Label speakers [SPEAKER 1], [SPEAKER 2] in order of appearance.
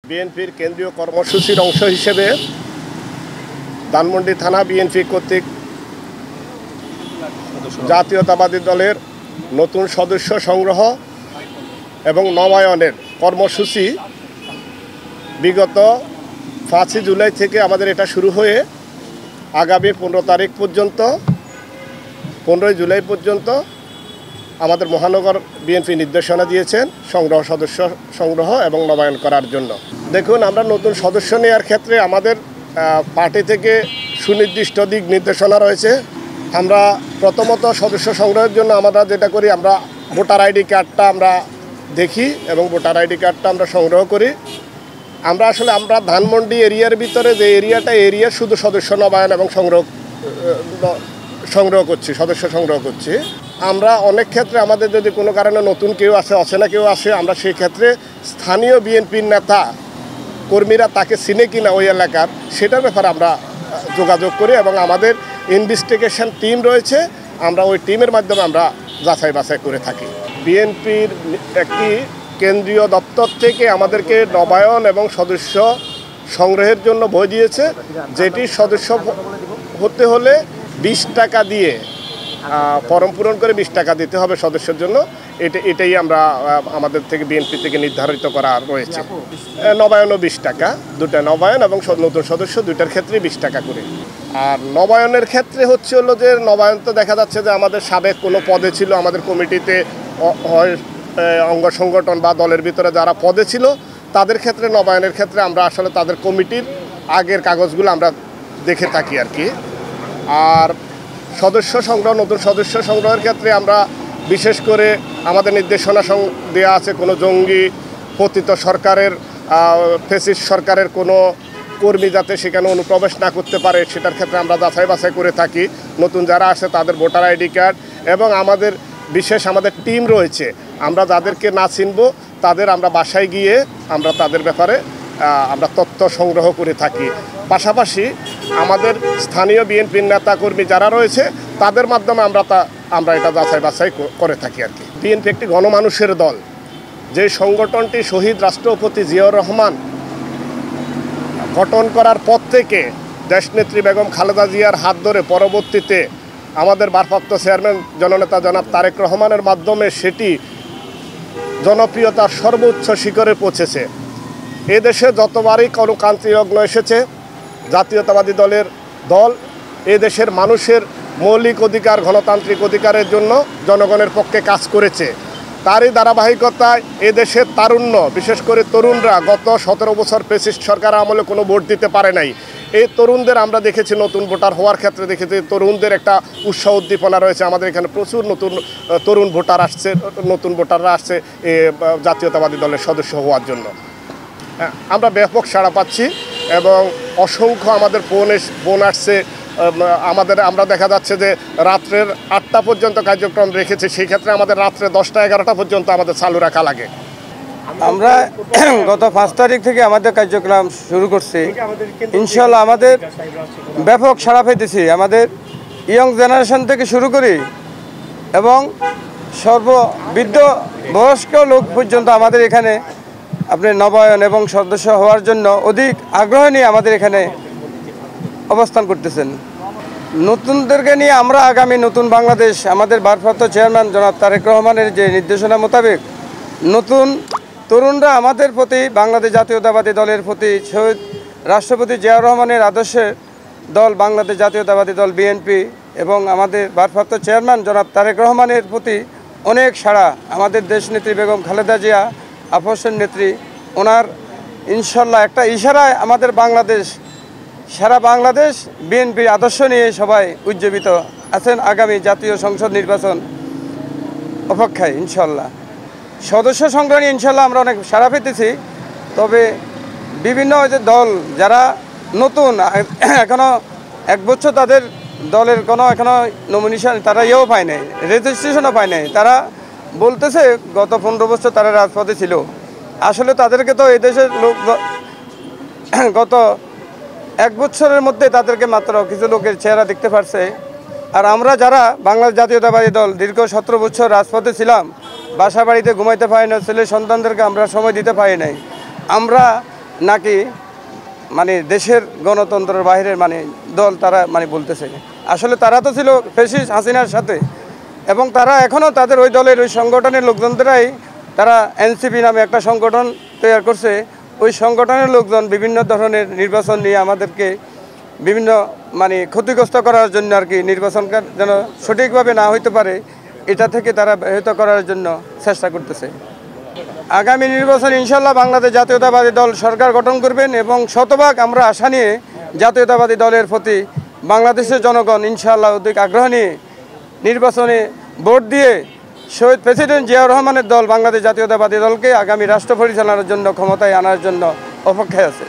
[SPEAKER 1] বিএনপির কেন্দ্রীয় কর্মসূচির অংশ হিসেবে ধানমন্ডি থানা বিএনপি কর্তৃক জাতীয়তাবাদী দলের নতুন সদস্য সংগ্রহ এবং নবায়নের কর্মসূচি বিগত 5 জুলাই থেকে আমাদের এটা শুরু হয়ে আগামী 15 তারিখ পর্যন্ত 15 জুলাই পর্যন্ত আমাদের মহানগর বিএনপি নির্দেশনা দিয়েছেন সদস্য সংগ্রহ এবং নবায়ন করার জন্য। দেখুন, আমরা নতুন সদস্য নেওয়ার ক্ষেত্রে আমাদের পার্টি থেকে সুনির্দিষ্ট দিক নির্দেশনা রয়েছে। আমরা প্রথমত সদস্য সংগ্রহের জন্য আমরা যেটা করি, আমরা ভোটার আইডি কার্ডটা আমরা দেখি এবং ভোটার আইডি কার্ডটা আমরা সংগ্রহ করি। আমরা ধানমন্ডি এরিয়ার ভিতরে যে এরিয়া শুধু সদস্য নবায়ন এবং সদস্য সংগ্রহ করছি। আমরা অনেক ক্ষেত্রে আমাদের যদি কোনো কারণে নতুন কেউ আসে, অচেনা কেউ আসে, আমরা সেই ক্ষেত্রে স্থানীয় বিএনপির নেতা কর্মীরা তাকে চিনে কিনা ওই এলাকার, সেটার ব্যাপারে আমরা যোগাযোগ করি এবং আমাদের ইনভেস্টিগেশন টিম রয়েছে, আমরা ওই টিমের মাধ্যমে আমরা যাচাই বাছাই করে থাকি। বিএনপির একটি কেন্দ্রীয় দপ্তর থেকে আমাদেরকে নবায়ন এবং সদস্য সংগ্রহের জন্য বই দিয়েছে, যেটি সদস্য হতে হলে 20 টাকা দিয়ে ফর্ম পূরণ করে 20 টাকা দিতে হবে সদস্যের জন্য। এটাই আমরা আমাদের থেকে বিএনপি থেকে নির্ধারিত করা রয়েছে। নবায়নও 20 টাকা, দুটা নবায়ন এবং নতুন সদস্য দুইটার ক্ষেত্রে 20 টাকা করে। আর নবায়নের ক্ষেত্রে হলো যে নবায়ন তো দেখা যাচ্ছে যে আমাদের সাবেক কোনো পদে ছিল, আমাদের কমিটিতে হয় অঙ্গ সংগঠন বা দলের ভিতরে যারা পদে ছিল, তাদের ক্ষেত্রে নবায়নের ক্ষেত্রে আমরা তাদের কমিটির আগের কাগজগুলো আমরা দেখে থাকি আর কি। আর সদস্য সংগ্রহ, নতুন সদস্য সংগ্রহের ক্ষেত্রে আমরা বিশেষ করে আমাদের নির্দেশনা দেওয়া আছে, কোনো জঙ্গি পতিত সরকারের ফ্যাসিস্ট সরকারের কোনো কর্মী যাতে সেখানে অনুপ্রবেশ না করতে পারে, সেটার ক্ষেত্রে আমরা যাচাই বাছাই করে থাকি। নতুন যারা আসে তাদের ভোটার আইডি কার্ড এবং আমাদের টিম রয়েছে, আমরা যাদেরকে না চিনব তাদের আমরা বাসায় গিয়ে আমরা তাদের ব্যাপারে আমরা তথ্য সংগ্রহ করে থাকি। পাশাপাশি আমাদের স্থানীয় বিএনপির নেতা কর্মী যারা রয়েছে তাদের মাধ্যমে আমরা এটা যাচাই বাছাই করে থাকি আর কি। বিএনপি একটি গণমানুষের দল, যে সংগঠনটি শহীদ রাষ্ট্রপতি জিয়াউর রহমান গঠন করার পর থেকে দেশনেত্রী বেগম খালেদা জিয়ার হাত ধরে পরবর্তীতে আমাদের ভারপ্রাপ্ত চেয়ারম্যান জননেতা জনাব তারেক রহমানের মাধ্যমে সেটি জনপ্রিয়তার সর্বোচ্চ শিখরে পৌঁছেছে। এদেশে যতবারই কোনো ক্রান্তি লগ্ন এসেছে, জাতীয়তাবাদী দল এদেশের মানুষের মৌলিক অধিকার, গণতান্ত্রিক অধিকারের জন্য জনগণের পক্ষে কাজ করেছে। তারই ধারাবাহিকতায় এদেশের তারুণ্য, বিশেষ করে তরুণরা গত 17 বছর ফ্যাসিস্ট সরকার আমলে কোনো ভোট দিতে পারে নাই। এই তরুণদের আমরা দেখেছি, নতুন ভোটার হওয়ার ক্ষেত্রে দেখেছি তরুণদের একটা উৎসাহ উদ্দীপনা রয়েছে। আমাদের এখানে প্রচুর তরুণ ভোটাররা আসছে জাতীয়তাবাদী দলের সদস্য হওয়ার জন্য। আমরা ব্যাপক সাড়া পাচ্ছি এবং অসংখ্য আমাদের ফোন আসছে। আমরা দেখা যাচ্ছে যে রাত্রের 8টা পর্যন্ত কার্যক্রম রেখেছি, সেই ক্ষেত্রে আমাদের রাত্রে 10টা 11টা পর্যন্ত আমাদের চালু রাখা লাগে।
[SPEAKER 2] আমরা গত 5 তারিখ থেকে আমাদের কার্যক্রম শুরু করছি। ইনশাল্লাহ আমাদের ব্যাপক সাড়া পেতেছি। আমাদের ইয়ং জেনারেশন থেকে শুরু করি এবং সর্ববৃদ্ধ বয়স্ক লোক পর্যন্ত আমাদের এখানে আপনি নবায়ন এবং সদস্য হওয়ার জন্য অধিক আগ্রহ নিয়ে আমাদের এখানে অবস্থান করতেছেন। নতুনদেরকে নিয়ে আমরা আগামী নতুন বাংলাদেশ, আমাদের ভারপ্রাপ্ত চেয়ারম্যান জনাব তারেক রহমানের যে নির্দেশনা মোতাবেক নতুন তরুণরা আমাদের প্রতি, বাংলাদেশ জাতীয়তাবাদী দলের প্রতি, শহীদ রাষ্ট্রপতি জিয়াউর রহমানের আদর্শের দল বাংলাদেশ জাতীয়তাবাদী দল বিএনপি এবং আমাদের ভারপ্রাপ্ত চেয়ারম্যান জনাব তারেক রহমানের প্রতি অনেক সাড়া। আমাদের দেশনেত্রী বেগম খালেদা জিয়া আফসের নেত্রী, ওনার ইনশাল্লাহ একটা ইশারায় আমাদের সারা বাংলাদেশ বিএনপির আদর্শ নিয়ে সবাই উজ্জীবিত আছেন আগামী জাতীয় সংসদ নির্বাচন অপেক্ষায়। ইনশাল্লাহ সদস্য সংগ্রহ নিয়ে ইনশাল্লাহ আমরা অনেক সাড়া পেতেছি। তবে বিভিন্ন যে দল যারা নতুন, এখনও 1 বছর তাদের দলের কোনো এখনও নমিনেশন, তারা পায় নাই, রেজিস্ট্রেশনও পায় নাই। তারা বলতেছে গত 15 বছর তারা রাজপথে ছিল। আসলে তাদেরকে তো এদেশের লোক গত 1 বছরের মধ্যে তাদেরকে মাত্র কিছু লোকের চেহারা দেখতে পারছে। আর আমরা যারা বাংলাদেশ জাতীয়তাবাদী দল দীর্ঘ 17 বছর রাজপথে ছিলাম, বাসা বাড়িতে ঘুমাইতে পারি না, ছেলে সন্তানদেরকে আমরা সময় দিতে পারি নাই। আমরা নাকি মানে দেশের গণতন্ত্রের বাইরের মানে দল তারা মানে বলতেছে। আসলে তারা তো ছিল ফ্যাসিস্ট হাসিনার সাথে, এবং তারা এখনও তাদের ওই দলের ওই সংগঠনের লোকজনদেরাই তারা এনসিপি নামে একটা সংগঠন তৈরি করছে। ওই সংগঠনের লোকজন বিভিন্ন ধরনের নির্বাচন নিয়ে আমাদেরকে বিভিন্ন মানে ক্ষতিগ্রস্ত করার জন্য আর কি, নির্বাচনটা যেন সঠিকভাবে না হইতে পারে এটা থেকে তারা ব্যাহত করার জন্য চেষ্টা করতেছে। আগামী নির্বাচন ইনশাল্লাহ বাংলাদেশ জাতীয়তাবাদী দল সরকার গঠন করবেন, এবং শতভাগ আমরা আশা নিয়ে জাতীয়তাবাদী দলের প্রতি বাংলাদেশের জনগণ ইনশাল্লাহ অধিক আগ্রহ নিয়ে নির্বাচনে ভোট দিয়ে শহীদ প্রেসিডেন্ট জিয়াউর রহমানের দল বাংলাদেশ জাতীয়তাবাদী দলকে আগামী রাষ্ট্র পরিচালনার জন্য ক্ষমতায় আনার জন্য অপেক্ষায় আছে।